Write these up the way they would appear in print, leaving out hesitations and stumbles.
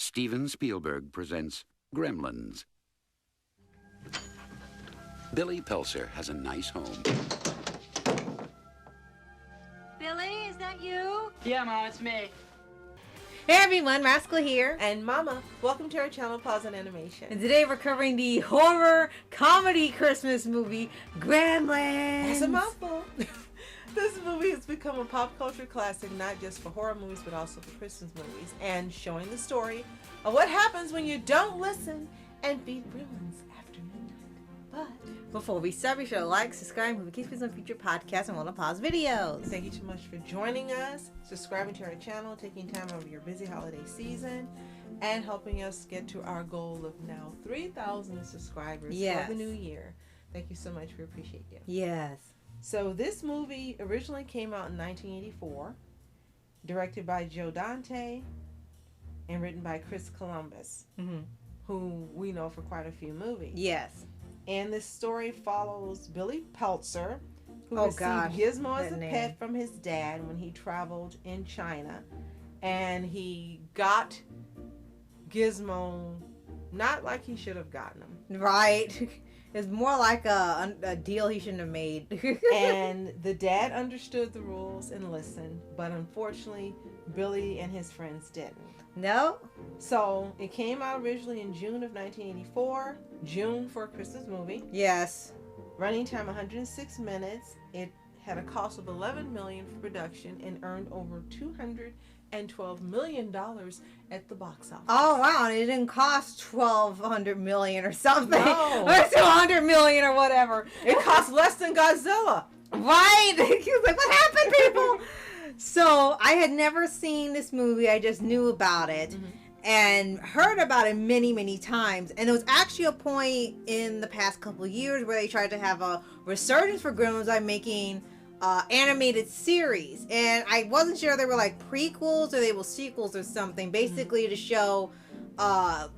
Steven Spielberg presents Gremlins. Billy Peltzer has a nice home. Billy, is that you? Yeah, Mom, it's me. Hey everyone, Rascal here. And Mama, welcome to our channel, Paws On Animation. And today we're covering the horror comedy Christmas movie, Gremlins. That's a mouthful. This movie has become a pop culture classic, not just for horror movies, but also for Christmas movies, and showing the story of what happens when you don't listen and feed gremlins after midnight. But before we start, be sure to like, subscribe, and keep us on future podcasts and want to pause videos. Thank you so much for joining us, subscribing to our channel, taking time over your busy holiday season, and helping us get to our goal of now 3,000 subscribers for the new year. Thank you so much. We appreciate you. Yes. So this movie originally came out in 1984, directed by Joe Dante, and written by Chris Columbus, who we know for quite a few movies. Yes. And this story follows Billy Peltzer, who received God, Gizmo as a pet from his dad when he traveled in China. And he got Gizmo not like he should have gotten him. Right. It's more like a deal he shouldn't have made. And the dad understood the rules and listened, but unfortunately, Billy and his friends didn't. No. So it came out originally in June of 1984, June for a Christmas movie. Yes. Running time 106 minutes. It had a cost of $11 million for production and earned over $212 million at the box office. Oh wow! And it didn't cost $1,200 million or something, No. or $200 million or whatever. It cost less than Godzilla. Right? He was like, "What happened, people?" So I had never seen this movie. I just knew about it and heard about it many, many times. And it was actually a point in the past couple of years where they tried to have a resurgence for Gremlins by making animated series. And I wasn't sure they were like prequels or they were sequels or something, basically to show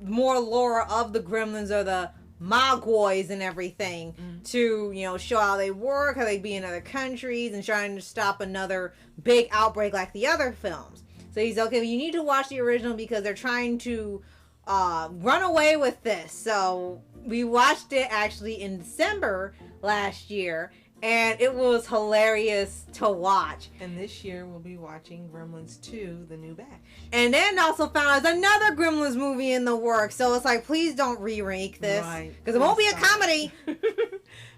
more lore of the Gremlins or the Mogwais and everything, to, you know, show how they work, how they be in other countries, and trying to stop another big outbreak like the other films. So he's okay, well, you need to watch the original because they're trying to run away with this. So we watched it actually in December last year, and it was hilarious to watch. And this year we'll be watching Gremlins 2, The New Batch. And then also found out there's another Gremlins movie in the works. So it's like, please don't remake this. Because it won't be a comedy.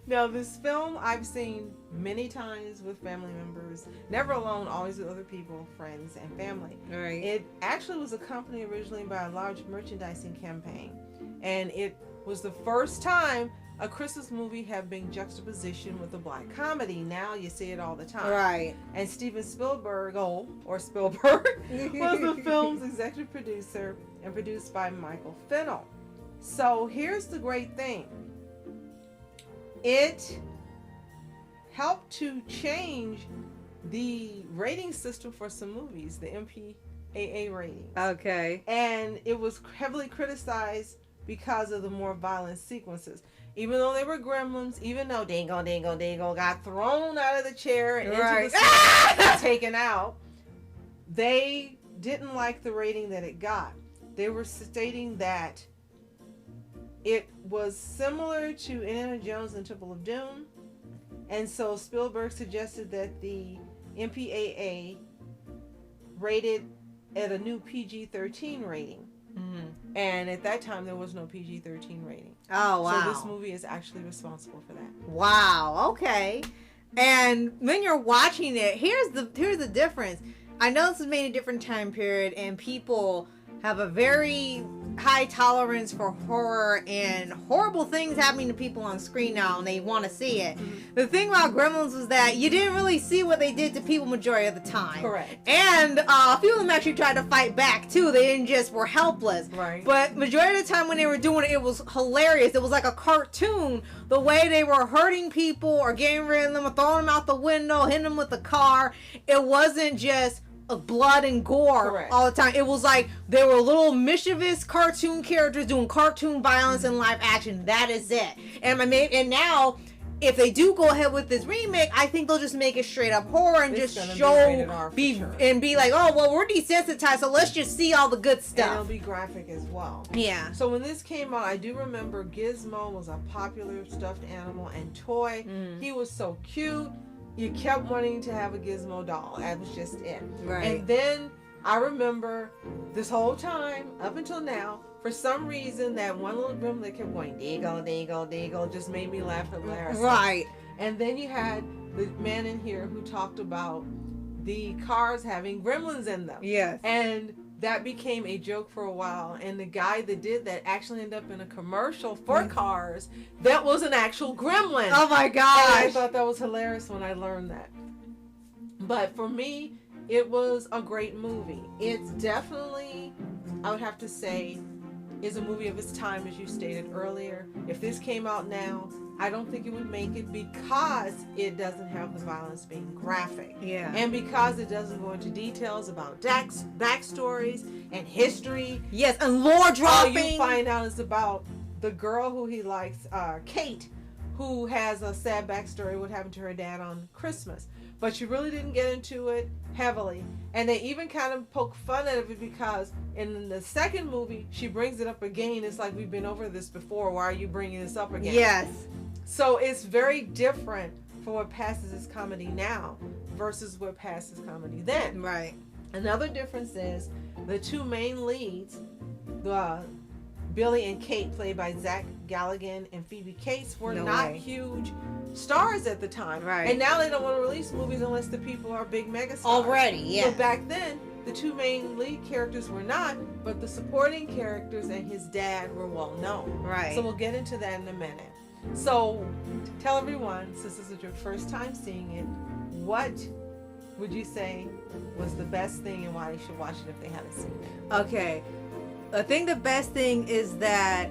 Now, this film I've seen many times with family members. Never alone, always with other people, friends, and family. Right. It actually was accompanied originally by a large merchandising campaign. And it was the first time a Christmas movie had been juxtapositioned with a black comedy. Now you see it all the time. Right. And Steven Spielberg, was the film's executive producer and produced by Michael Fennell. So here's the great thing. It helped to change the rating system for some movies, the MPAA rating. Okay. And it was heavily criticized because of the more violent sequences. Even though they were gremlins, even though Dingo got thrown out of the chair and into the seat and taken out, they didn't like the rating that it got. They were stating that it was similar to Indiana Jones and Temple of Doom, and so Spielberg suggested that the MPAA rated at a new PG-13 rating. And at that time, there was no PG-13 rating. Oh, wow. So this movie is actually responsible for that. Wow. Okay. And when you're watching it, here's the difference. I know this is made in a different time period, and people have a very high tolerance for horror and horrible things happening to people on screen now, and they want to see it. The thing about Gremlins was that you didn't really see what they did to people majority of the time. Correct. And a few of them actually tried to fight back too. They didn't just were helpless. Right. But majority of the time when they were doing it, it was hilarious. It was like a cartoon. The way they were hurting people or getting rid of them or throwing them out the window, hitting them with the car. It wasn't just of blood and gore all the time. It was like they were little mischievous cartoon characters doing cartoon violence and live action. That is it. And now if they do go ahead with this remake, I think they'll just make it straight up horror and It's just gonna be show rated R for sure. and be like, oh well, we're desensitized, so let's just see all the good And stuff. it'll be graphic as well. Yeah. So when this came out, I do remember Gizmo was a popular stuffed animal and toy. He was so cute. You kept wanting to have a Gizmo doll. That was just it. Right. And then I remember this whole time, up until now, for some reason, that one little gremlin kept going, dingle, dingle, dingle, just made me laugh hilariously. Right. And then you had the man in here who talked about the cars having gremlins in them. Yes. And that became a joke for a while. And the guy that did that actually ended up in a commercial for cars that was an actual gremlin. Oh my And I gosh. thought that was hilarious when I learned that. But for me, it was a great movie. It's definitely, I would have to say, is a movie of its time, as you stated earlier. If this came out now, I don't think it would make it because it doesn't have the violence being graphic. Yeah. And because it doesn't go into details about backstories and history. Yes, and lore All dropping. you find out is about the girl who he likes, Kate, who has a sad backstory, what happened to her dad on Christmas. But you really didn't get into it heavily. And they even kind of poke fun at it because in the second movie, she brings it up again. It's like, we've been over this before. Why are you bringing this up again? Yes. So it's very different for what passes as comedy now versus what passes comedy then. Right. Another difference is the two main leads, the Billy and Kate, played by Zach Galligan and Phoebe Cates, were No not way. huge stars at the time. Right. And now they don't want to release movies unless the people are big megastars. Already, yeah. So back then, the two main lead characters were not, but the supporting characters and his dad were well known. Right. So we'll get into that in a minute. So tell everyone, since this is your first time seeing it, what would you say was the best thing and why they should watch it if they haven't seen it? Okay. I think the best thing is that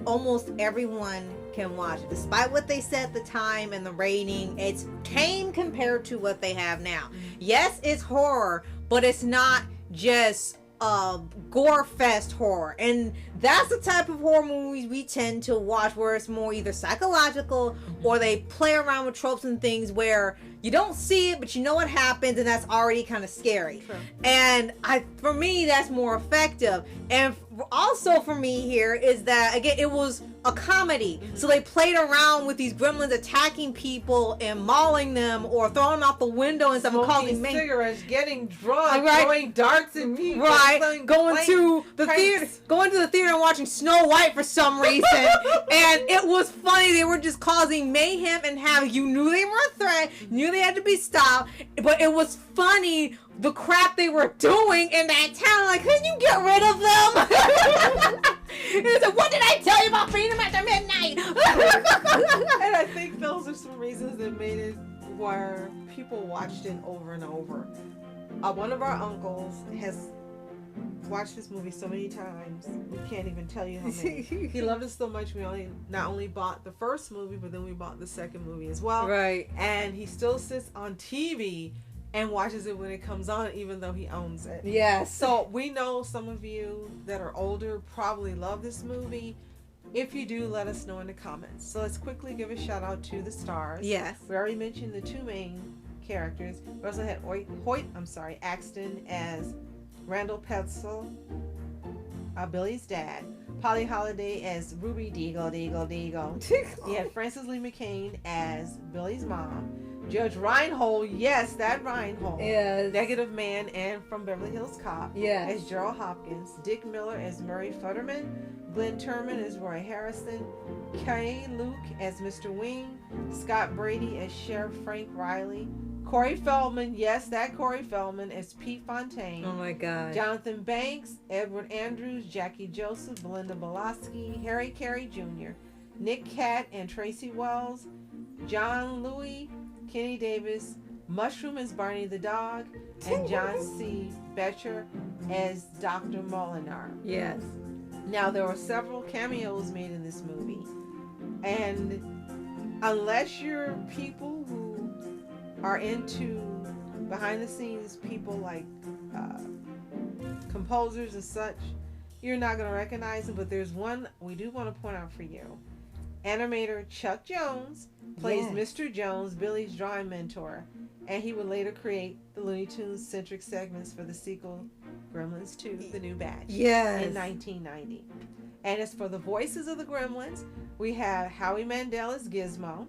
almost everyone can watch it. Despite what they said at the time and the rating, it's tame compared to what they have now. Yes, it's horror, but it's not just gore fest horror. And that's the type of horror movies we tend to watch, where it's more either psychological or they play around with tropes and things where you don't see it, but you know what happens, and that's already kind of scary. True. And for me, that's more effective. And also for me here is that, again, it was a comedy. So they played around with these gremlins attacking people and mauling them or throwing them out the window and stuff and causing Smoking cigarettes, getting drunk, Right. throwing darts at people, Right, playing going to the pranks. theater and watching Snow White for some reason, and it was funny. They were just causing mayhem and havoc. You knew they were a threat, knew they had to be stopped, but it was funny the crap they were doing in that town. Like, couldn't you get rid of them? It's like, what did I tell you about freedom after midnight? And I think those are some reasons that made it where people watched it over and over. One of our uncles has watched this movie so many times, we can't even tell you how many. He loved it so much, we not only bought the first movie, but then we bought the second movie as well. Right. And he still sits on TV and watches it when it comes on, even though he owns it. Yes. So we know some of you that are older probably love this movie. If you do, let us know in the comments. So let's quickly give a shout out to the stars. Yes. We already mentioned the two main characters. We also had Axton as Randall Petzel, Billy's dad. Polly Holiday as Ruby Deagle. You had Frances Lee McCain as Billy's mom. Judge Reinhold, yes, that Reinhold. Yes. Negative Man and from Beverly Hills Cop. Yes. As Gerald Hopkins. Dick Miller as Murray Futterman. Glenn Turman as Roy Harrison. Kay Luke as Mr. Wing. Scott Brady as Sheriff Frank Riley. Corey Feldman, yes, that Corey Feldman as Pete Fontaine. Oh my God. Jonathan Banks, Edward Andrews, Jackie Joseph, Belinda Belaski, Harry Carey Jr., Nick Catt and Tracy Wells, John Louis, Kenny Davis, Mushroom as Barney the dog, and John C. Betcher as Dr. Molinar. Yes. Now, there were several cameos made in this movie, and unless you're people who are into behind the scenes people like composers and such, you're not going to recognize them. But there's one we do want to point out for you. Animator Chuck Jones plays Mr. Jones, Billy's drawing mentor, and he would later create the Looney Tunes centric segments for the sequel Gremlins 2, The New Batch, in 1990. And as for the voices of the Gremlins, we have Howie Mandel as Gizmo,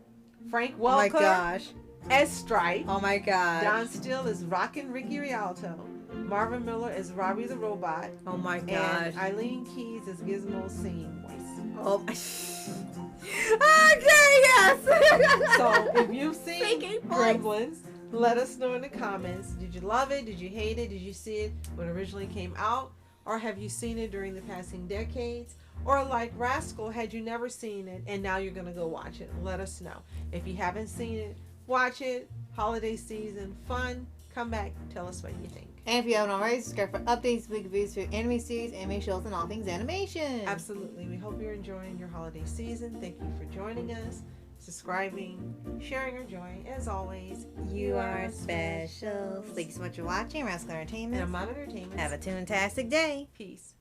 Frank Welker as Stripe, Don Steele as Rockin' Ricky Rialto, Marvin Miller as Robbie the Robot, and Eileen Keyes as Gizmo's singing voice. Okay, yes. So if you've seen Gremlins, let us know in the comments. Did you love it? Did you hate it? Did you see it when it originally came out? Or have you seen it during the passing decades? Or like Rascal, had you never seen it and now you're going to go watch it? Let us know. If you haven't seen it, watch it. Holiday season, fun. Come back, tell us what you think. And if you haven't already, subscribe for updates, weekly reviews for anime series, anime shows, and all things animation. Absolutely. We hope you're enjoying your holiday season. Thank you for joining us, subscribing, sharing your joy. As always, You are special. Thanks so much for watching. Rascal Entertainment. And Amon Entertainment. Have a toontastic day. Peace.